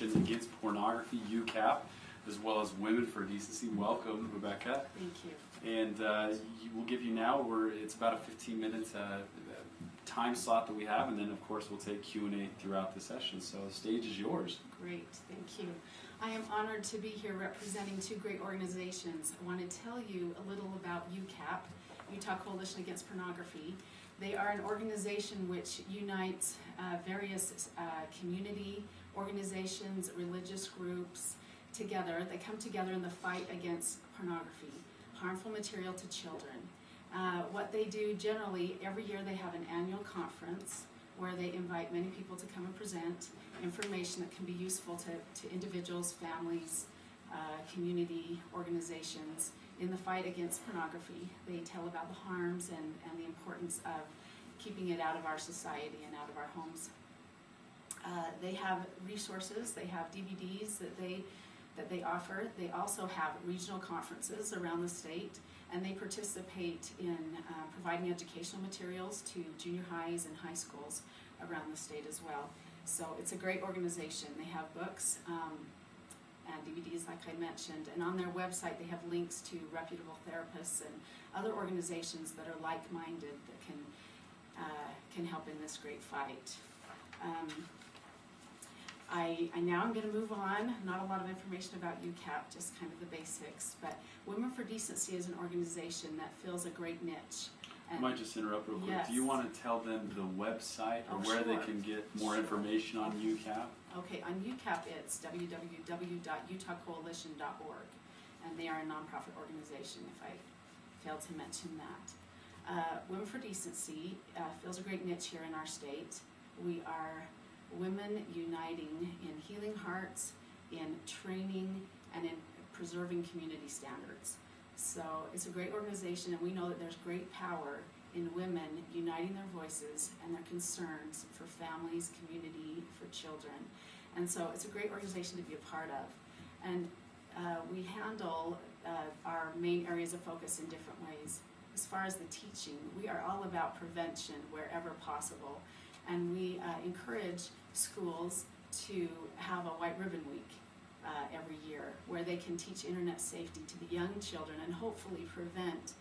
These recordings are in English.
Coalition Against Pornography, UCAP, as well as Women For Decency. Welcome, Rebecca. Thank you. And we'll give you now, it's about a 15-minute time slot that we have, and then of course we'll take Q&A throughout the session. So the stage is yours. Great, thank you. I am honored to be here representing two great organizations. I want to tell you a little about UCAP, Utah Coalition Against Pornography. They are an organization which unites various community organizations, religious groups together. They come together in the fight against pornography, harmful material to children. What they do generally, every year they have an annual conference where they invite many people to come and present information that can be useful to individuals, families, community organizations in the fight against pornography. They tell about the harms and the importance of keeping it out of our society and out of our homes. They have resources, they have DVDs that they offer. They also have regional conferences around the state, and they participate in providing educational materials to junior highs and high schools around the state as well. So it's a great organization. They have books and DVDs like I mentioned, and on their website they have links to reputable therapists and other organizations that are like-minded that can help in this great fight. Now I'm going to move on. Not a lot of information about UCAP, just kind of the basics. But Women for Decency is an organization that fills a great niche. I might just interrupt real quick. Yes. Do you want to tell them the website or where they can get more information on UCAP? Okay, on UCAP it's www.utahcoalition.org, and they are a nonprofit organization, if I failed to mention that. Women for Decency fills a great niche here in our state. We are women uniting in healing hearts, in training, and in preserving community standards. So it's a great organization, and we know that there's great power in women uniting their voices and their concerns for families, community, for children. And so it's a great organization to be a part of. And we handle our main areas of focus in different ways. As far as the teaching, we are all about prevention wherever possible. And we encourage schools to have a White Ribbon Week every year where they can teach internet safety to the young children and hopefully prevent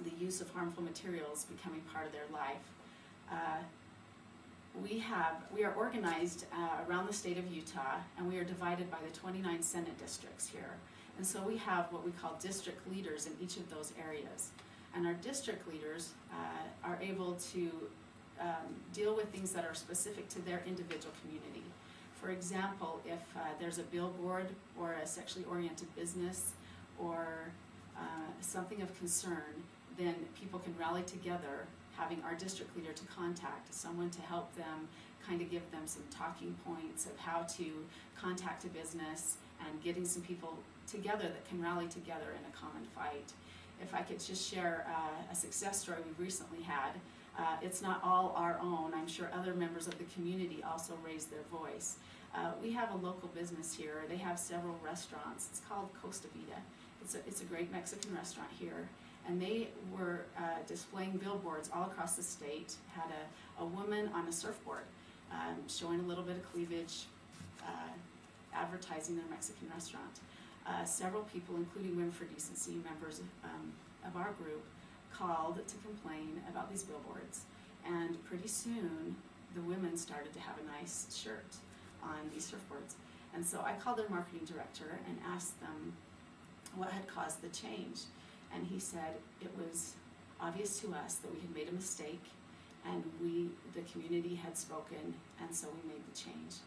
the use of harmful materials becoming part of their life. We are organized around the state of Utah, and we are divided by the 29 Senate districts here. And so we have what we call district leaders in each of those areas. And our district leaders are able to deal with things that are specific to their individual community. For example, if there's a billboard or a sexually oriented business or something of concern, then people can rally together, having our district leader to contact someone to help them, kind of give them some talking points of how to contact a business and getting some people together that can rally together in a common fight. If I could just share a success story we've recently had. It's not all our own. I'm sure other members of the community also raise their voice. We have a local business here. They have several restaurants. It's called Costa Vida. It's a great Mexican restaurant here. And they were displaying billboards all across the state, had a woman on a surfboard showing a little bit of cleavage, advertising their Mexican restaurant. Several people, including Women for Decency, members of our group, called to complain about these billboards, and pretty soon the women started to have a nice shirt on these surfboards. And so I called their marketing director and asked them what had caused the change, and he said it was obvious to us that we had made a mistake, and the community had spoken, and so we made the change.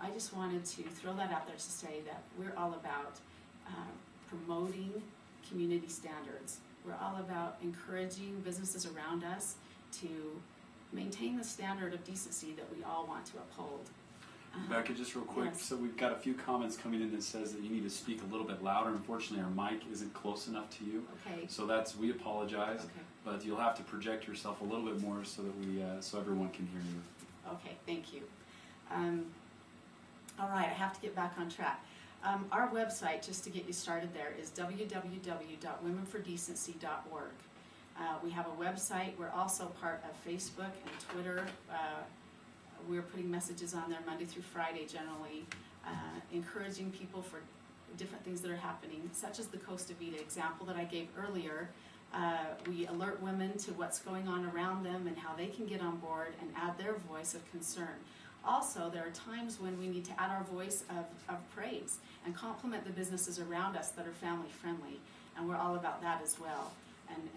I just wanted to throw that out there to say that we're all about promoting community standards. We're all about encouraging businesses around us to maintain the standard of decency that we all want to uphold. Rebecca, just real quick, yes. So we've got a few comments coming in that says that you need to speak a little bit louder. Unfortunately, our mic isn't close enough to you. Okay. So we apologize, okay. But you'll have to project yourself a little bit more so that so everyone can hear you. Okay, thank you. All right, I have to get back on track. Our website, just to get you started there, is www.womenfordecency.org. We have a website. We're also part of Facebook and Twitter. we're putting messages on there Monday through Friday generally, encouraging people for different things that are happening, such as the Costa Vida example that I gave earlier. We alert women to what's going on around them and how they can get on board and add their voice of concern. Also, there are times when we need to add our voice of praise and compliment the businesses around us that are family friendly, and we're all about that as well.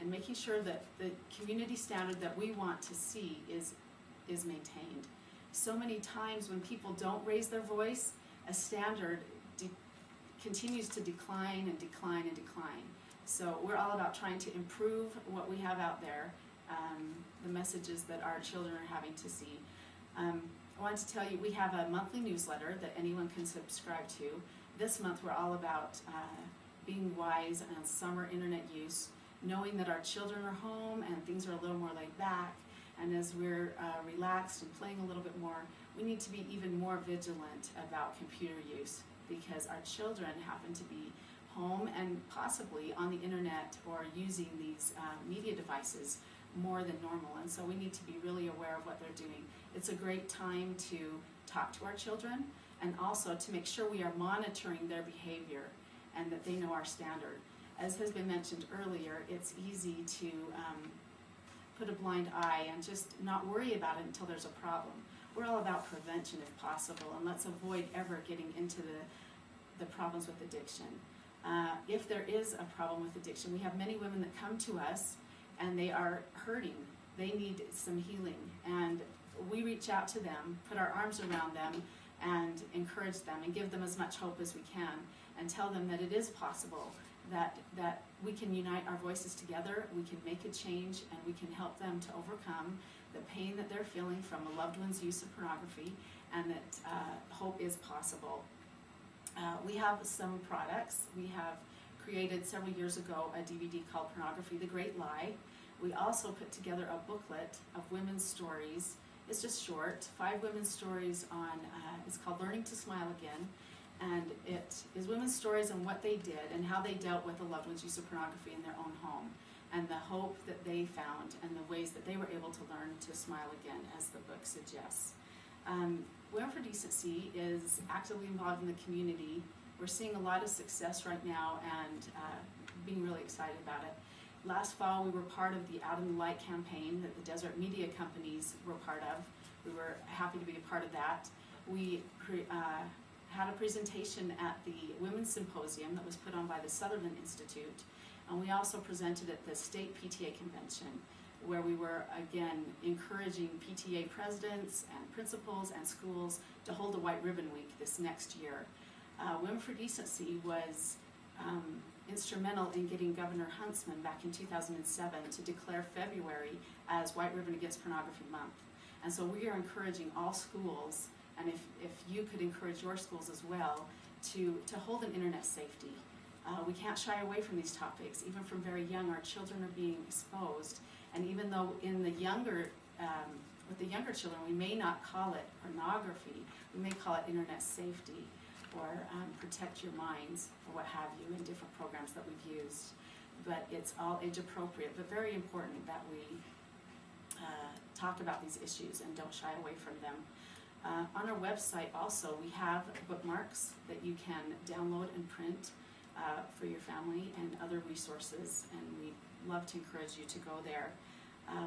And making sure that the community standard that we want to see is maintained. So many times when people don't raise their voice, a standard continues to decline and decline and decline. So we're all about trying to improve what we have out there, the messages that our children are having to see. I wanted to tell you, we have a monthly newsletter that anyone can subscribe to. This month we're all about being wise on summer internet use, knowing that our children are home and things are a little more laid back, and as we're relaxed and playing a little bit more, we need to be even more vigilant about computer use, because our children happen to be home and possibly on the internet or using these media devices more than normal, and so we need to be really aware of what they're doing. It's a great time to talk to our children and also to make sure we are monitoring their behavior and that they know our standard. As has been mentioned earlier, it's easy to put a blind eye and just not worry about it until there's a problem. We're all about prevention if possible, and let's avoid ever getting into the problems with addiction. If there is a problem with addiction, we have many women that come to us and they are hurting. They need some healing, and we reach out to them, put our arms around them, and encourage them and give them as much hope as we can, and tell them that it is possible, that we can unite our voices together, we can make a change, and we can help them to overcome the pain that they're feeling from a loved one's use of pornography, and that hope is possible. We have some products. We have created several years ago a DVD called Pornography, The Great Lie. We also put together a booklet of women's stories. It's just short, 5 women's stories on, it's called Learning to Smile Again, and it is women's stories on what they did and how they dealt with a loved one's use of pornography in their own home, and the hope that they found and the ways that they were able to learn to smile again, as the book suggests. Women for Decency is actively involved in the community. We're seeing a lot of success right now and being really excited about it. Last fall we were part of the Out in the Light campaign that the Desert Media companies were part of. We were happy to be a part of that. We had a presentation at the Women's Symposium that was put on by the Sutherland Institute, and we also presented at the State PTA Convention, where we were again encouraging PTA presidents and principals and schools to hold a White Ribbon Week this next year. Women for Decency was instrumental in getting Governor Huntsman back in 2007 to declare February as White Ribbon Against Pornography Month. And so we are encouraging all schools, and if you could encourage your schools as well, to hold an internet safety. We can't shy away from these topics. Even from very young, our children are being exposed. And even though in the younger, with the younger children, we may not call it pornography, we may call it internet safety, or protect your minds, or what have you, in different programs that we've used. But it's all age appropriate, but very important that we talk about these issues and don't shy away from them. On our website also, we have bookmarks that you can download and print for your family and other resources, and we'd love to encourage you to go there.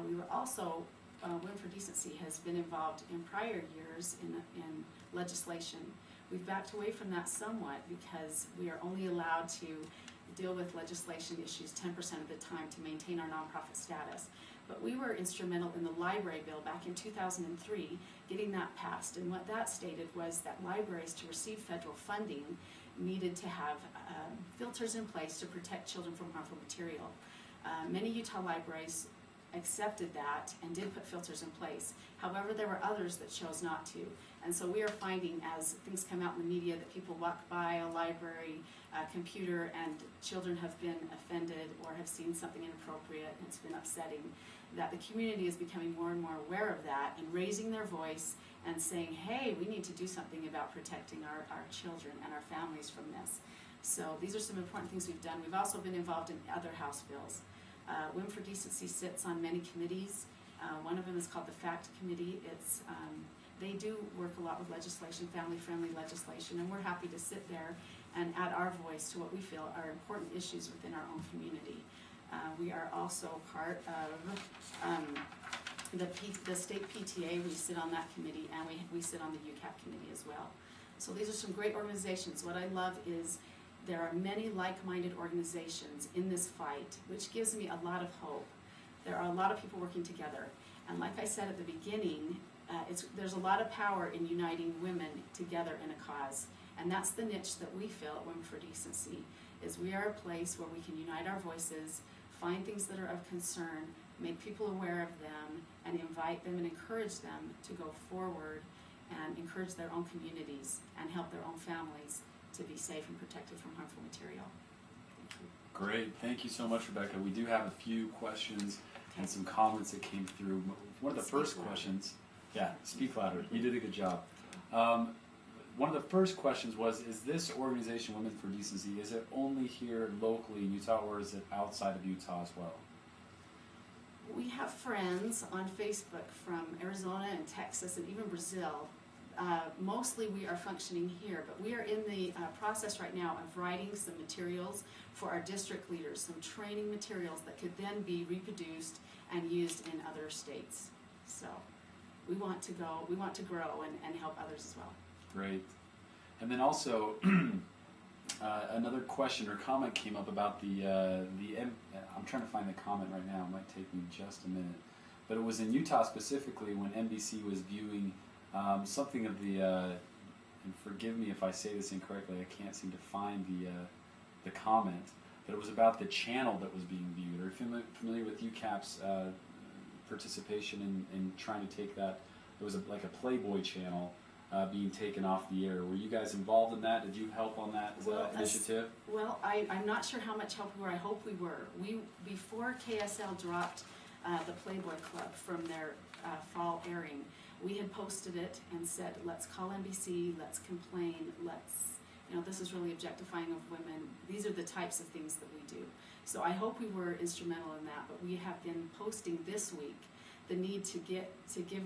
We were also, Women for Decency has been involved in prior years in legislation. We've backed away from that somewhat because we are only allowed to deal with legislation issues 10% of the time to maintain our nonprofit status. But we were instrumental in the library bill back in 2003, getting that passed. And what that stated was that libraries, to receive federal funding, needed to have filters in place to protect children from harmful material. Many Utah libraries accepted that and did put filters in place. However, there were others that chose not to. And so we are finding, as things come out in the media, that people walk by a library computer and children have been offended or have seen something inappropriate and it's been upsetting, that the community is becoming more and more aware of that and raising their voice and saying, hey, we need to do something about protecting our children and our families from this. So these are some important things we've done. We've also been involved in other House bills. Women for Decency sits on many committees. One of them is called the FACT Committee. It's they do work a lot with legislation, family-friendly legislation, and we're happy to sit there and add our voice to what we feel are important issues within our own community. We are also part of the state PTA. We sit on that committee, and we sit on the UCAP committee as well. So these are some great organizations. What I love is there are many like-minded organizations in this fight, which gives me a lot of hope. There are a lot of people working together. And like I said at the beginning, there's a lot of power in uniting women together in a cause. And that's the niche that we feel at Women for Decency, is we are a place where we can unite our voices, find things that are of concern, make people aware of them, and invite them and encourage them to go forward and encourage their own communities and help their own families to be safe and protected from harmful material. Thank you. Great. Thank you so much, Rebecca. We do have a few questions and some comments that came through. One of the first questions, speak louder. You did a good job. One of the first questions was, is this organization, Women for Decency, is it only here locally in Utah, or is it outside of Utah as well? We have friends on Facebook from Arizona and Texas and even Brazil. Mostly we are functioning here, but we are in the process right now of writing some materials for our district leaders, some training materials that could then be reproduced and used in other states. So we want to grow and help others as well. Great. And then also, another question or comment came up about I'm trying to find the comment right now, it might take me just a minute, but it was in Utah specifically when NBC was viewing something of the, and forgive me if I say this incorrectly, I can't seem to find the comment, but it was about the channel that was being viewed. Are you familiar with UCAP's participation in trying to take that? It was like a Playboy channel being taken off the air. Were you guys involved in that? Did you help on that initiative? Well, I'm not sure how much help we were. I hope we were. Before KSL dropped the Playboy Club from their fall airing, we had posted it and said, let's call NBC, let's complain, this is really objectifying of women. These are the types of things that we do. So I hope we were instrumental in that, but we have been posting this week the need to give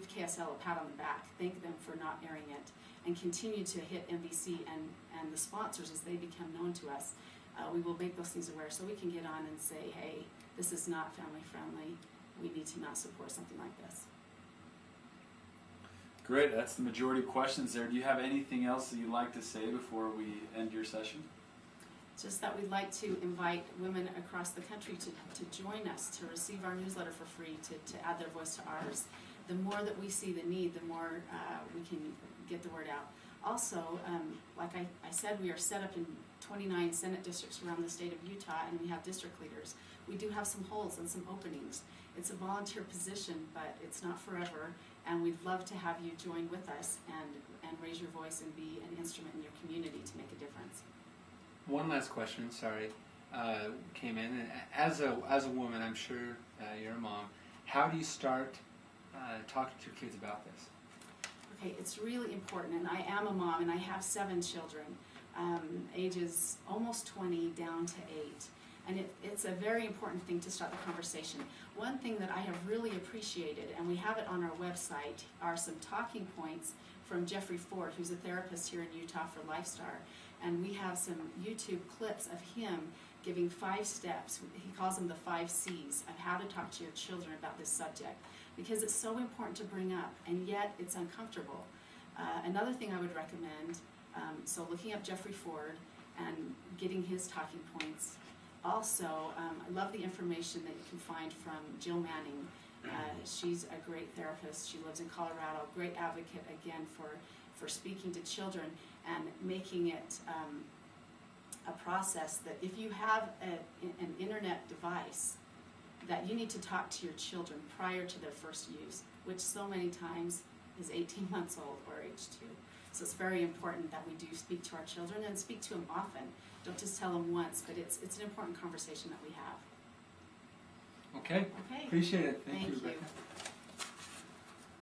KSL a pat on the back, thank them for not airing it, and continue to hit NBC and the sponsors as they become known to us. We will make those things aware so we can get on and say, hey, this is not family friendly. We need to not support something like this. Great, that's the majority of questions there. Do you have anything else that you'd like to say before we end your session? Just that we'd like to invite women across the country to join us, to receive our newsletter for free, to add their voice to ours. The more that we see the need, the more we can get the word out. Also, like I said, we are set up in 29 Senate districts around the state of Utah, and we have district leaders. We do have some holes and some openings. It's a volunteer position, but it's not forever, and we'd love to have you join with us and raise your voice and be an instrument in your community to make a difference. One last question, sorry, came in. And as a woman, I'm sure you're a mom, how do you start talking to your kids about this? Okay, it's really important, and I am a mom, and I have 7 children, ages almost 20 down to 8. And it's a very important thing to start the conversation. One thing that I have really appreciated, and we have it on our website, are some talking points from Jeffrey Ford, who's a therapist here in Utah for LifeStar. And we have some YouTube clips of him giving 5 steps. He calls them the 5 C's of how to talk to your children about this subject, because it's so important to bring up, and yet it's uncomfortable. Another thing I would recommend, so looking up Jeffrey Ford and getting his talking points. Also, I love the information that you can find from Jill Manning. She's a great therapist. She lives in Colorado, great advocate, again, for speaking to children and making it a process that if you have an internet device, that you need to talk to your children prior to their first use, which so many times is 18 months old or age 2. So it's very important that we do speak to our children and speak to them often. Don't just tell them once, but it's an important conversation that we have. Okay. Appreciate it. Thank you, Rebecca.